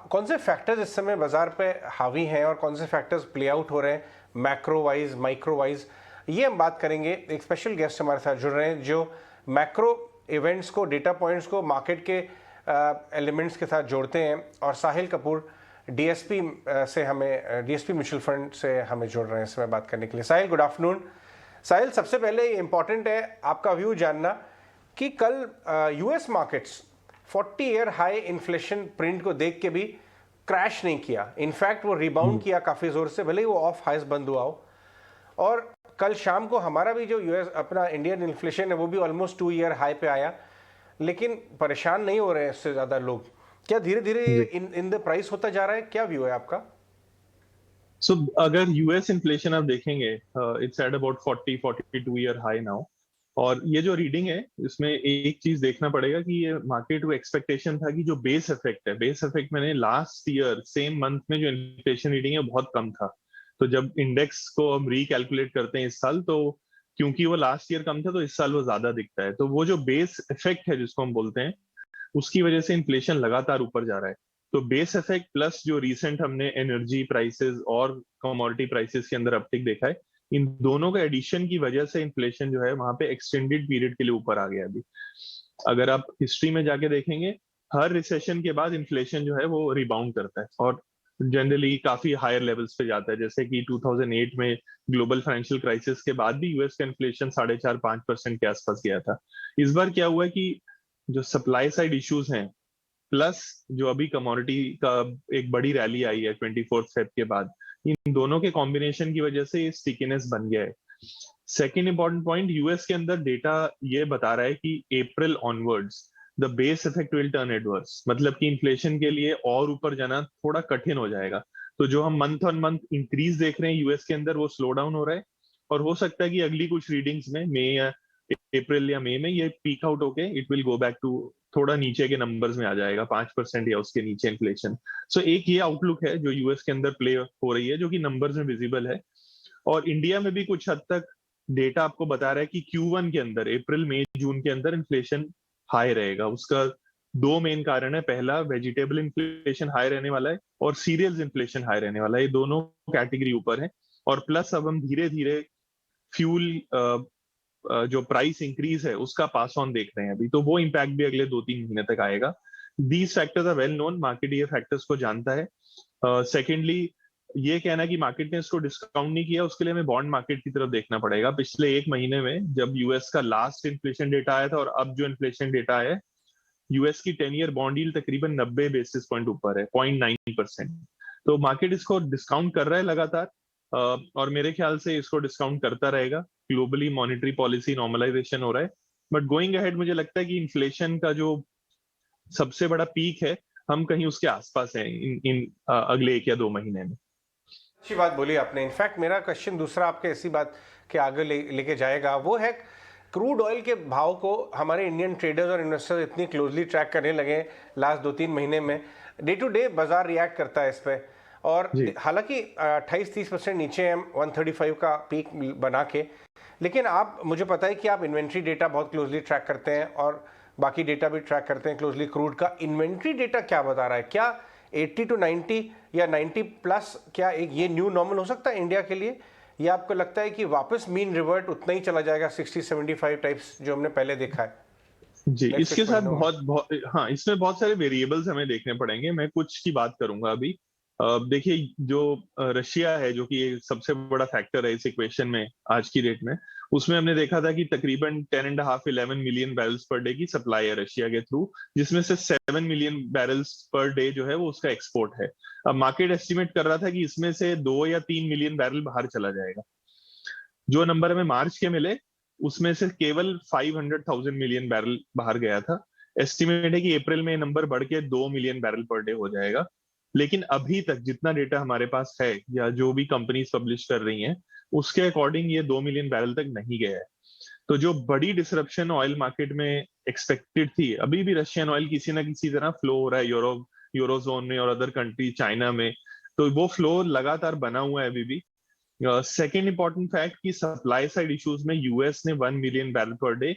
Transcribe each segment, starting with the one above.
कौन से फैक्टर्स इस समय बाजार पे हावी हैं और कौन से फैक्टर्स प्ले आउट हो रहे हैं मैक्रो वाइज माइक्रो वाइज, ये हम बात करेंगे। एक स्पेशल गेस्ट हमारे साथ जुड़ रहे हैं जो मैक्रो इवेंट्स को, डेटा पॉइंट्स को मार्केट के एलिमेंट्स के साथ जोड़ते हैं, और साहिल कपूर डीएसपी से हमें डीएसपी म्यूचुअल फंड से हमें जोड़ रहे हैं इस समय बात करने के लिए। साहिल, गुड आफ्टरनून। साहिल, सबसे पहले इम्पॉर्टेंट है आपका व्यू जानना कि कल US markets 40 year high inflation print को देख के भी क्रैश नहीं किया, इनफैक्ट वो रिबाउंड किया काफ़ी ज़ोर से, भले ही वो ऑफ हाइस बंद हुआ हो। और कल शाम को हमारा भी जो यूएस अपना इंडियन इन्फ्लेशन है वो भी ऑलमोस्ट 2 ईयर हाई पे आया, लेकिन परेशान नहीं हो रहे हैं इससे ज़्यादा लोग। क्या धीरे धीरे इन द प्राइस होता जा रहा है? क्या व्यू है आपका? अगर यूएस इन्फ्लेशन आप देखेंगे, it's at about 42 year high now. और ये जो रीडिंग है इसमें एक चीज देखना पड़ेगा कि ये मार्केट को एक्सपेक्टेशन था कि जो बेस इफेक्ट है, बेस इफेक्ट मैंने लास्ट ईयर सेम मंथ में जो इन्फ्लेशन रीडिंग है बहुत कम था। तो जब इंडेक्स को हम रिकैलकुलेट करते हैं इस साल, तो क्योंकि वो लास्ट ईयर कम था तो इस साल वो ज्यादा दिखता है। तो वो जो बेस इफेक्ट है जिसको हम बोलते हैं, उसकी वजह से इन्फ्लेशन लगातार ऊपर जा रहा है। तो बेस इफेक्ट प्लस जो रिसेंट हमने एनर्जी प्राइसेस और कमोडिटी प्राइसेस के अंदर अपटिक देखा है, इन दोनों के एडिशन की वजह से इन्फ्लेशन जो है वहां पे एक्सटेंडेड पीरियड के लिए ऊपर आ गया अभी। अगर आप हिस्ट्री में जाके देखेंगे, हर रिसेशन के बाद इन्फ्लेशन जो है वो रिबाउंड करता है और जनरली काफी हायर लेवल्स पे जाता है। जैसे कि 2008 में ग्लोबल फाइनेंशियल क्राइसिस के बाद भी यूएस का इन्फ्लेशन 4.5-5% के आसपास गया था। इस बार क्या हुआ कि जो सप्लाई साइड इश्यूज हैं प्लस जो अभी कमोडिटी का एक बड़ी रैली आई है 24 फेब के बाद, इन दोनों के कॉम्बिनेशन की वजह से स्टिकीनेस बन गया है। सेकेंड इंपॉर्टेंट पॉइंट, यूएस के अंदर डेटा ये बता रहा है कि April onwards the base effect will turn adverse, मतलब कि इन्फ्लेशन के लिए और ऊपर जाना थोड़ा कठिन हो जाएगा। तो जो हम मंथ ऑन मंथ इंक्रीज देख रहे हैं यूएस के अंदर, वो स्लो डाउन हो रहा है और हो सकता है कि अगली कुछ रीडिंग्स में मई या अप्रैल या मई में ये पीक आउट होके it will go back to थोड़ा नीचे के नंबर्स में आ जाएगा, 5% या उसके नीचे इन्फ्लेशन। सो एक ये आउटलुक है जो यूएस के अंदर प्ले हो रही है, जो कि नंबर्स में विजिबल है। और इंडिया में भी कुछ हद तक डेटा आपको बता रहा है कि Q1 के अंदर, अप्रैल मई जून के अंदर इन्फ्लेशन हाई रहेगा। उसका दो मेन कारण है। पहला, वेजिटेबल इन्फ्लेशन हाई रहने वाला है और सीरियल्स इन्फ्लेशन हाई रहने वाला है। ये दोनों कैटेगरी ऊपर है। और प्लस अब हम धीरे धीरे फ्यूल जो प्राइस इंक्रीज है उसका पास ऑन देख रहे हैं अभी, तो वो इम्पैक्ट भी अगले 2-3 महीने तक आएगा। These factors are well known, market ये फैक्टर्स को जानता है। सेकेंडली, ये कहना कि मार्केट ने इसको डिस्काउंट नहीं किया, उसके लिए हमें बॉन्ड मार्केट की तरफ देखना पड़ेगा। पिछले एक महीने में जब यूएस का लास्ट इन्फ्लेशन डेटा आया था और अब जो इन्फ्लेशन डेटा आया है, यूएस की 10 ईयर बॉन्ड यील्ड तकरीबन 90 बेसिस पॉइंट ऊपर है, 0.9%। तो मार्केट इसको डिस्काउंट कर रहा है लगातार और मेरे ख्याल से इसको डिस्काउंट करता रहेगा। ग्लोबली मॉनेटरी पॉलिसी नॉर्मलाइजेशन हो रहा है, बट गोइंग अहेड मुझे लगता है कि इन्फ्लेशन का जो सबसे बड़ा पीक है, हम कहीं उसके आसपास है इन अगले 1 या 2 महीने में। अच्छी बात बोली आपने। इनफैक्ट मेरा क्वेश्चन दूसरा आपके इसी बात के आगे लेके जाएगा, वो है क्रूड ऑयल के भाव को हमारे इंडियन ट्रेडर्स और इन्वेस्टर्स इतनी क्लोजली ट्रैक करने लगे लास्ट 2-3 महीने में। डे टू डे बाजार रिएक्ट करता है इस पर, और हालांकि 28-30% नीचे है 135 का पीक बना के, लेकिन आप, मुझे पता है कि आप इन्वेंट्री डेटा बहुत क्लोजली ट्रैक करते हैं और बाकी डेटा भी ट्रैक करते हैं क्लोजली। क्रूड का इन्वेंट्री डेटा क्या बता रहा है? क्या 80 to 90 या 90 प्लस, क्या एक ये न्यू नॉर्मल हो सकता है इंडिया के लिए, या आपको लगता है कि वापस मीन रिवर्ट उतना ही चला जाएगा 60-75 टाइप्स जो हमने पहले देखा है? जी, इसके साथ हाँ, इसमें बहुत सारे वेरिएबल्स हमें देखने पड़ेंगे। मैं कुछ की बात करूंगा अभी। देखिए, जो रशिया है, जो कि सबसे बड़ा फैक्टर है इस इक्वेशन में आज की डेट में, उसमें हमने देखा था कि तकरीबन 10.5-11 मिलियन बैरल्स पर डे की सप्लाई है रशिया के थ्रू, जिसमें से 7 मिलियन बैरल्स पर डे जो है वो उसका एक्सपोर्ट है। अब मार्केट एस्टिमेट कर रहा था कि इसमें से 2 या 3 मिलियन बैरल बाहर चला जाएगा। जो नंबर हमें मार्च के मिले, उसमें से केवल 500,000 मिलियन बैरल बाहर गया था। एस्टिमेट है कि अप्रैल में ये नंबर बढ़ के 2 मिलियन बैरल पर डे हो जाएगा। लेकिन अभी तक जितना डेटा हमारे पास है या जो भी कंपनीज पब्लिश कर रही हैं, उसके अकॉर्डिंग ये 2 मिलियन बैरल तक नहीं गया है। तो जो बड़ी डिसरप्शन ऑयल मार्केट में एक्सपेक्टेड थी, अभी भी रशियन ऑयल किसी ना किसी तरह फ्लो हो रहा है यूरोजोन में और अदर कंट्री, चाइना में, तो वो फ्लो लगातार बना हुआ है अभी भी। सेकेंड इंपॉर्टेंट फैक्ट कि सप्लाई साइड इश्यूज में यूएस ने 1 मिलियन बैरल पर डे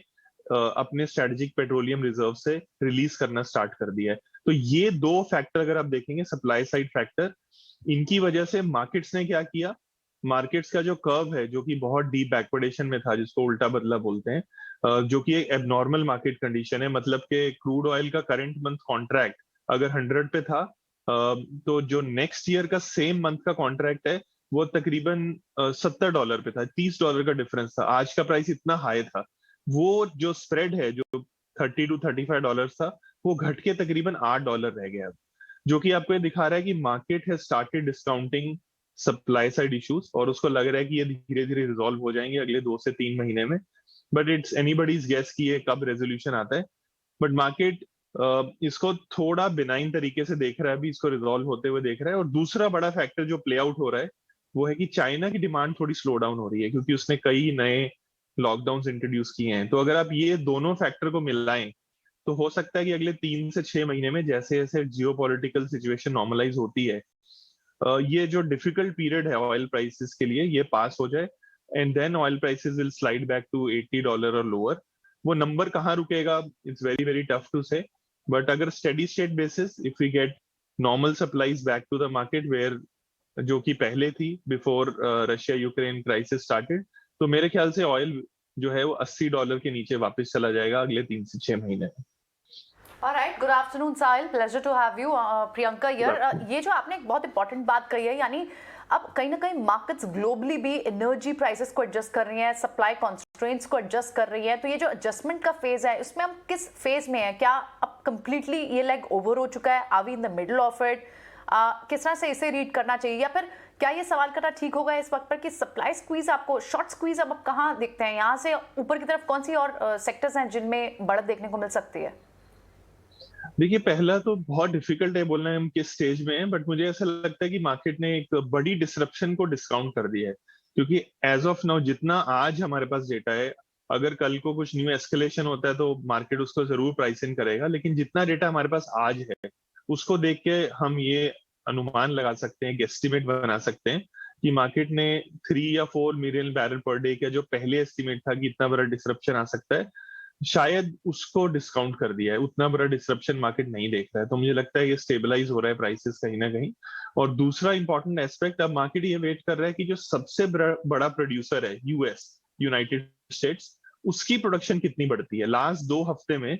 अपने स्ट्रेटेजिक पेट्रोलियम रिजर्व से रिलीज करना स्टार्ट कर दिया है। तो ये दो फैक्टर अगर आप देखेंगे, सप्लाई साइड फैक्टर, इनकी वजह से मार्केट्स ने क्या किया, मार्केट्स का जो कर्व है जो कि बहुत डीप बैकवर्डेशन में था, जिसको उल्टा बदला बोलते हैं, जो कि एक एबनॉर्मल मार्केट कंडीशन है, मतलब कि क्रूड ऑयल का करंट मंथ कॉन्ट्रैक्ट अगर 100 पे था, तो जो नेक्स्ट ईयर का सेम मंथ का कॉन्ट्रैक्ट है वो तकरीबन $70 पे था, $30 का डिफरेंस था। आज का प्राइस इतना हाई था, वो जो स्प्रेड है जो $30 to $35 था, वो घट के तकरीबन $8 रह गया, जो कि आपको ये दिखा रहा है कि market has started discounting supply side issues, और उसको लग रहा है कि ये धीरे धीरे रिजॉल्व हो जाएंगे अगले 2 से 3 महीने में। बट इट्स एनीबडीज गेस कि ये कब रेजोल्यूशन आता है। बट मार्केट इसको थोड़ा बिनाइन तरीके से देख रहा है, अभी इसको रिजॉल्व होते हुए देख रहा है। और दूसरा बड़ा फैक्टर जो प्ले आउट हो रहा है वो है कि चाइना की डिमांड थोड़ी स्लो डाउन हो रही है, क्योंकि उसने कई नए लॉकडाउन इंट्रोड्यूस किए हैं। तो अगर आप ये दोनों फैक्टर को मिलाएं तो हो सकता है कि अगले 3 से 6 महीने में जैसे जैसे जियो पॉलिटिकल सिचुएशन नॉर्मलाइज होती है, ये जो डिफिकल्ट पीरियड है ऑयल प्राइसेस के लिए, ये पास हो जाए, and then oil prices will slide back to $80 और लोअर। वो नंबर कहाँ रुकेगा, it's very very tough to say. But अगर steady state basis, if we get normal supplies back to the market where, जो कि पहले थी before Russia Ukraine crisis started, तो मेरे ख्याल से ऑयल जो है वो $80 के नीचे वापस चला जाएगा अगले 3 से 6 महीने में। Alright, good afternoon Sahil, pleasure to have you. Priyanka here. ये जो आपने एक बहुत इंपॉर्टेंट बात कही है, यानी अब कहीं ना कहीं मार्केट्स ग्लोबली भी एनर्जी प्राइसेस को एडजस्ट कर रही हैं, सप्लाई कॉन्स्ट्रेंट्स को एडजस्ट कर रही है। तो ये जो एडजस्टमेंट का फेज है, इसमें हम किस फेज में है? क्या अब कंप्लीटली ये लेग ओवर हो चुका है? Are we in the middle of it? किस तरह से इसे रीड करना चाहिए? या फिर क्या ये सवाल करना ठीक होगा इस वक्त पर कि सप्लाई स्क्वीज, आपको शॉर्ट स्क्वीज अब आप कहाँ देखते हैं? यहाँ से ऊपर की तरफ कौन सी और सेक्टर्स हैं जिनमें बढ़त देखने को मिल सकती है? देखिए, पहला तो बहुत डिफिकल्ट है बोलना हम किस स्टेज में है, बट मुझे ऐसा लगता है कि मार्केट ने एक बड़ी डिसरप्शन को डिस्काउंट कर दिया है। क्योंकि एज ऑफ नाउ जितना आज हमारे पास डेटा है, अगर कल को कुछ न्यू एस्केलेशन होता है तो मार्केट उसको जरूर प्राइस इन करेगा, लेकिन जितना डेटा हमारे पास आज है उसको देख के हम ये अनुमान लगा सकते हैं, एस्टिमेट बना सकते हैं कि मार्केट ने 3 या 4 मिलियन बैरल पर डे का जो पहले एस्टिमेट था कि इतना बड़ा डिसरप्शन आ सकता है, शायद उसको डिस्काउंट कर दिया है। उतना बड़ा डिसरप्शन मार्केट नहीं देख रहा है, तो मुझे लगता है ये स्टेबलाइज हो रहा है प्राइसेस कहीं ना कहीं। और दूसरा इंपॉर्टेंट एस्पेक्ट, अब मार्केट ये वेट कर रहा है कि जो सबसे बड़ा प्रोड्यूसर है यूएस, यूनाइटेड स्टेट्स, उसकी प्रोडक्शन कितनी बढ़ती है। लास्ट 2 हफ्ते में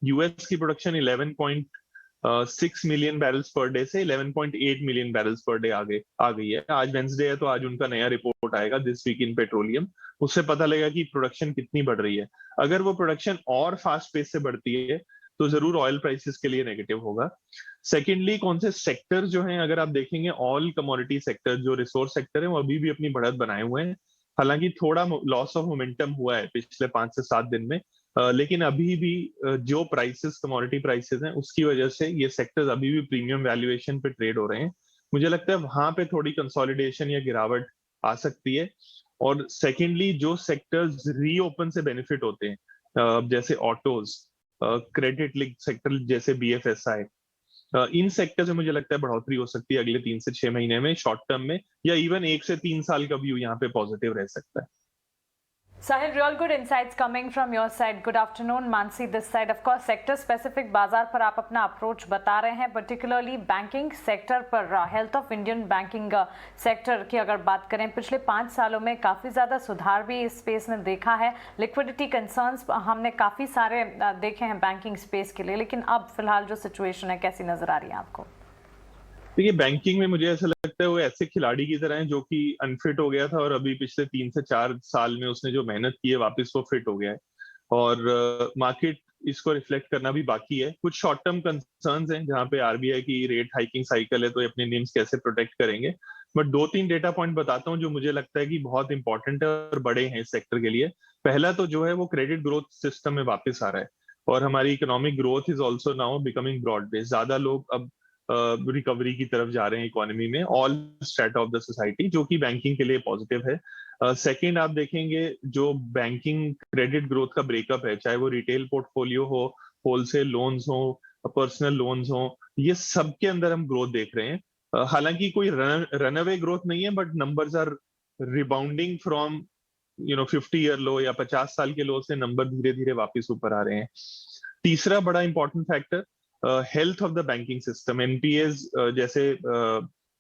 यूएस की production 11.6 million barrels per day से 11.8 मिलियन बैरल्स पर डे आ गई है। आज वेंसडे है तो आज उनका नया रिपोर्ट आएगा, दिस वीक इन पेट्रोलियम, उससे पता लगेगा कि प्रोडक्शन कितनी बढ़ रही है। अगर वो प्रोडक्शन और फास्ट पेस से बढ़ती है तो जरूर ऑयल प्राइसेस के लिए नेगेटिव होगा। सेकेंडली, कौन से सेक्टर जो हैं, अगर आप देखेंगे ऑल कमोडिटी सेक्टर, जो रिसोर्स सेक्टर है, वो अभी भी अपनी बढ़त बनाए हुए हैं। हालांकि थोड़ा लॉस ऑफ मोमेंटम हुआ है पिछले 5 से 7 दिन में, लेकिन अभी भी जो प्राइसेस, कमोडिटी प्राइसेस हैं, उसकी वजह से ये सेक्टर्स अभी भी प्रीमियम वैल्यूएशन पे ट्रेड हो रहे हैं। मुझे लगता है वहां पे थोड़ी कंसोलिडेशन या गिरावट आ सकती है। और सेकेंडली, जो सेक्टर्स रीओपन से बेनिफिट होते हैं, जैसे ऑटोज, क्रेडिट लिंक सेक्टर जैसे बीएफएसआई, इन सेक्टर से मुझे लगता है बढ़ोतरी हो सकती है अगले 3 से 6 महीने में, शॉर्ट टर्म में, या इवन 1 से 3 साल का व्यू यहाँ पे पॉजिटिव रह सकता है। Sahil, real good insights coming from your side. Good afternoon, Mansi this side. Of course, sector specific बाजार पर आप अपना अप्रोच बता रहे हैं, particularly बैंकिंग सेक्टर पर। Health of Indian banking sector की अगर बात करें, पिछले 5 सालों में काफ़ी ज़्यादा सुधार भी इस स्पेस में देखा है। लिक्विडिटी कंसर्न्स हमने काफ़ी सारे देखे हैं बैंकिंग स्पेस के लिए, लेकिन अब फिलहाल जो सिचुएशन है कैसी नजर आ रही है आपको? देखिए, बैंकिंग में मुझे ऐसा लगता है वो ऐसे खिलाड़ी की तरह है जो कि अनफिट हो गया था, और अभी पिछले 3 से 4 साल में उसने जो मेहनत की है वापस वो फिट हो गया है। और मार्केट इसको रिफ्लेक्ट करना भी बाकी है। कुछ शॉर्ट टर्म कंसर्न्स हैं जहां पे आरबीआई की रेट हाइकिंग साइकिल है, तो अपने निम्स कैसे प्रोटेक्ट करेंगे। बट 2-3 डेटा पॉइंट बताता हूँ जो मुझे लगता है कि बहुत इंपॉर्टेंट है और बड़े हैं इस सेक्टर के लिए। पहला तो जो है वो क्रेडिट ग्रोथ सिस्टम में वापस आ रहा है, और हमारी economic growth is also now becoming broad based. ज्यादा लोग अब रिकवरी की तरफ जा रहे हैं इकोनॉमी में, all strata of the society, जो कि बैंकिंग के लिए पॉजिटिव है। सेकंड, आप देखेंगे जो बैंकिंग क्रेडिट ग्रोथ का ब्रेकअप है, चाहे वो रिटेल पोर्टफोलियो हो, होलसेल लोन्स हो, पर्सनल लोन्स हो, ये सब के अंदर हम ग्रोथ देख रहे हैं। हालांकि कोई रनअवे ग्रोथ नहीं है, but numbers are rebounding from 50 year low या 50 साल के लो से नंबर धीरे धीरे वापस ऊपर आ रहे हैं। तीसरा बड़ा important factor, health of the banking system. NPS जैसे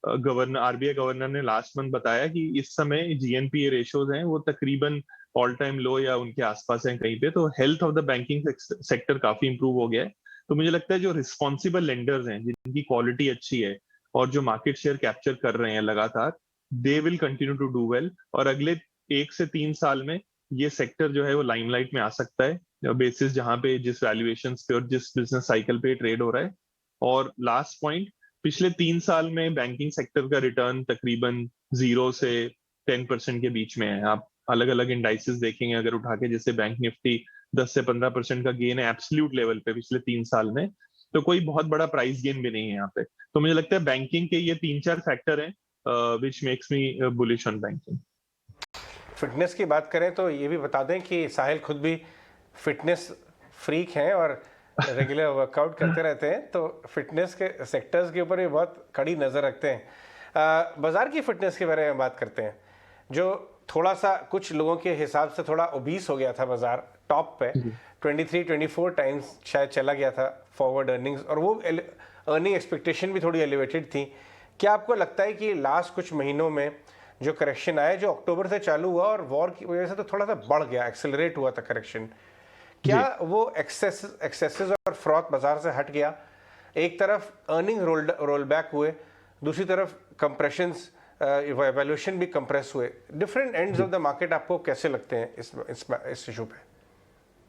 आरबीआई गवर्नर ने लास्ट मंथ बताया कि इस समय जीएनपीए रेशियोज हैं वो तकरीबन ऑल टाइम लो या उनके आसपास हैं कहीं पे। तो health of the banking sector काफी इंप्रूव हो गया है। तो मुझे लगता है जो रिस्पॉन्सिबल लेंडर्स हैं, जिनकी क्वालिटी अच्छी है और जो मार्केट शेयर कैप्चर कर रहे हैं लगातार, they will continue to do well. और अगले 1 से 3 साल में ये सेक्टर जो है वो लाइमलाइट में आ सकता है, बेसिस जहां पे जिस वैल्यूएशन पे और जिस बिजनेस साइकिल पे ट्रेड हो रहा है। और लास्ट पॉइंट, पिछले 3 साल में बैंकिंग सेक्टर का रिटर्न तकरीबन 0 से 10% के बीच में है। आप अलग अलग इंडाइसेस देखेंगे अगर उठा के, जैसे बैंक निफ्टी 10 से 15% का गेन है एब्सोल्यूट लेवल पे पिछले 3 साल में। तो कोई बहुत बड़ा प्राइस गेन भी नहीं है यहाँ पे। तो मुझे लगता है बैंकिंग के ये 3-4 फैक्टर हैं which makes me bullish on banking. Fitness की बात करें तो ये भी बता दें कि साहिल खुद भी फिटनेस फ्रीक हैं और रेगुलर वर्कआउट करते रहते हैं, तो फिटनेस के सेक्टर्स के ऊपर भी बहुत कड़ी नज़र रखते हैं। बाज़ार की फिटनेस के बारे में बात करते हैं, जो थोड़ा सा कुछ लोगों के हिसाब से थोड़ा ओबीस हो गया था बाज़ार, टॉप पे 23-24 टाइम्स शायद चला गया था फॉरवर्ड अर्निंग्स, और वो अर्निंग एक्सपेक्टेशन भी थोड़ी एलिवेटेड थी। क्या आपको लगता है कि लास्ट कुछ महीनों में जो करेक्शन आया, जो अक्टूबर से चालू हुआ और वॉर की वजह से तो थोड़ा सा बढ़ गया, एक्सेलरेट हुआ था करेक्शन, क्या वो एक्सेसेस और फ्रॉथ बाजार से हट गया? एक तरफ अर्निंग रोल बैक हुए, दूसरी तरफ कंप्रेशंस, वैल्यूएशन भी कंप्रेस हुए। Different ends of the market आपको कैसे लगते हैं इस इशू पे?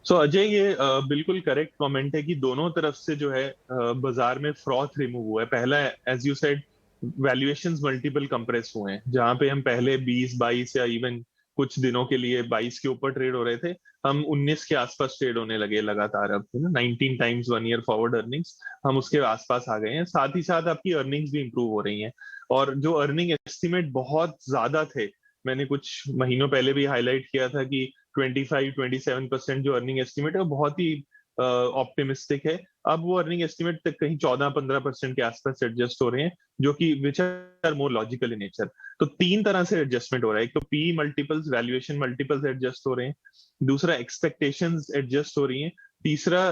सो अजय, ये बिल्कुल करेक्ट कमेंट है कि दोनों तरफ से जो है बाजार में फ्रॉथ रिमूव हुआ है। पहला, as you said, valuations multiple compress हुए हैं। जहां पे हम पहले 20-22 या इवन कुछ दिनों के लिए 22 के ऊपर ट्रेड हो रहे थे, हम 19 के आसपास ट्रेड होने लगे लगातार। अब 19 टाइम्स 1 ईयर फॉरवर्ड अर्निंग्स, हम उसके आसपास आ गए हैं। साथ ही साथ आपकी अर्निंग्स भी इंप्रूव हो रही हैं। और जो अर्निंग एस्टिमेट बहुत ज्यादा थे, मैंने कुछ महीनों पहले भी हाईलाइट किया था कि 25-27% जो अर्निंग एस्टिमेट है वो बहुत ही ऑप्टिमिस्टिक है। अब वो अर्निंग एस्टिमेट तक कहीं 14-15% के आसपास एडजस्ट हो रहे हैं, जो कि which are more logical in nature. तो 3 तरह से एडजस्टमेंट हो रहा है। एक तो P multiples, valuation multiples adjust हो रहे हैं। दूसरा, एक्सपेक्टेशंस एडजस्ट हो रही हैं। तीसरा,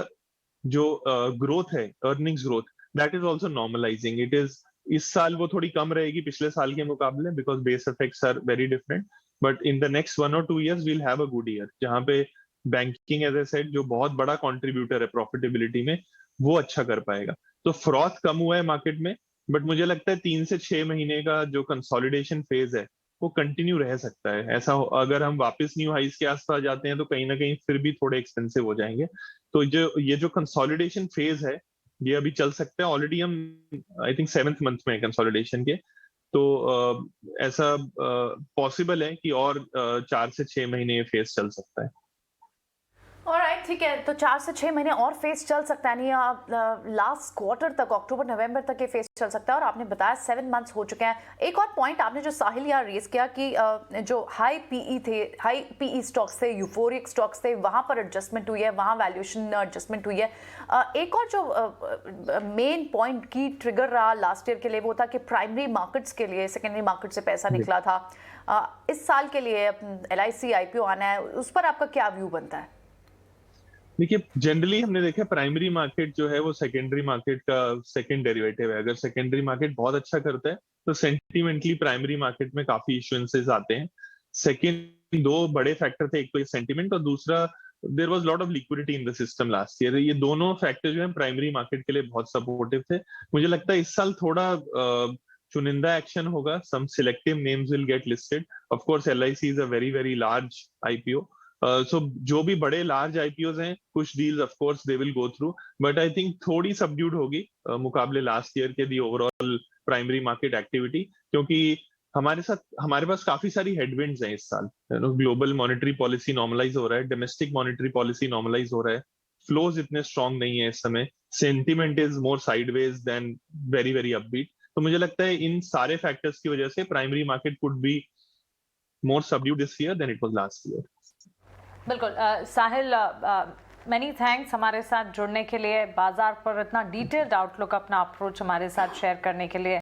जो ग्रोथ है, earnings growth, that is also normalising. It is, इस साल वो थोड़ी कम रहेगी पिछले साल के मुकाबले, because base effects are very different. But in the next 1 or 2 years we'll have a good year, जहां पे बैंकिंग, एज आई सेड, जो बहुत बड़ा कंट्रीब्यूटर है प्रॉफिटेबिलिटी में, वो अच्छा कर पाएगा। तो फ्रॉथ कम हुआ है मार्केट में, बट मुझे लगता है 3 से 6 महीने का जो कंसोलिडेशन फेज है वो कंटिन्यू रह सकता है। ऐसा अगर हम वापस न्यू हाइस के आसपास जाते हैं तो कहीं ना कहीं फिर भी थोड़े एक्सपेंसिव हो जाएंगे। तो ये जो कंसोलिडेशन फेज है ये अभी चल सकता है। ऑलरेडी हम आई थिंक 7th मंथ में कंसोलिडेशन के। तो ऐसा पॉसिबल है कि और 4 से 6 महीने ये फेज चल सकता है। ऑलराइट, ठीक है। तो 4 से 6 महीने और फेस चल सकता है, नहीं लास्ट क्वार्टर तक, अक्टूबर नवंबर तक ये फेस चल सकता है। और आपने बताया 7 मंथ्स हो चुके हैं। एक और पॉइंट आपने जो साहिल यहाँ रेस किया कि जो हाई पीई स्टॉक्स थे, यूफोरिक स्टॉक्स थे, वहां पर एडजस्टमेंट हुई है, वहां वैल्यूएशन एडजस्टमेंट हुई है। एक और जो मेन पॉइंट की ट्रिगर रहा लास्ट ईयर के लिए वो था कि प्राइमरी मार्केट्स के लिए सेकेंडरी मार्केट से पैसा निकला था। इस साल के लिए LIC IPO आना है, उस पर आपका क्या व्यू बनता है? देखिए, जनरली हमने देखा प्राइमरी मार्केट जो है वो सेकेंडरी मार्केट का सेकंड डेरिवेटिव है। अगर सेकेंडरी मार्केट बहुत अच्छा करता है तो सेंटिमेंटली प्राइमरी मार्केट में काफी इश्यूएंसेस आते हैं। सेकंड, 2 बड़े फैक्टर थे, एक तो सेंटिमेंट और दूसरा there was lot of liquidity in the system last year. ये दोनों फैक्टर जो है प्राइमरी मार्केट के लिए बहुत सपोर्टिव थे। मुझे लगता है इस साल थोड़ा चुनिंदा एक्शन होगा। Some selective names will get listed. Of course LIC is a very very large IPO। So जो भी बड़े लार्ज IPOs हैं, कुछ deals of course they will go through, but I think थोड़ी सबड्यूड होगी मुकाबले लास्ट ईयर के the overall primary market activity, क्योंकि हमारे पास काफी सारी हेडविंड्स हैं इस साल। ग्लोबल मॉनेटरी पॉलिसी नॉर्मलाइज हो रहा है, डोमेस्टिक मॉनेटरी पॉलिसी नॉर्मलाइज हो रहा है, फ्लोज इतने स्ट्रांग नहीं है इस समय, sentiment is more sideways than very very upbeat. तो मुझे लगता है इन सारे फैक्टर्स की वजह से primary market could be more subdued this year than it was last year. बिल्कुल। साहिल, मैनी थैंक्स हमारे साथ जुड़ने के लिए, बाजार पर इतना डिटेल्ड आउटलुक, अपना अप्रोच हमारे साथ शेयर करने के लिए।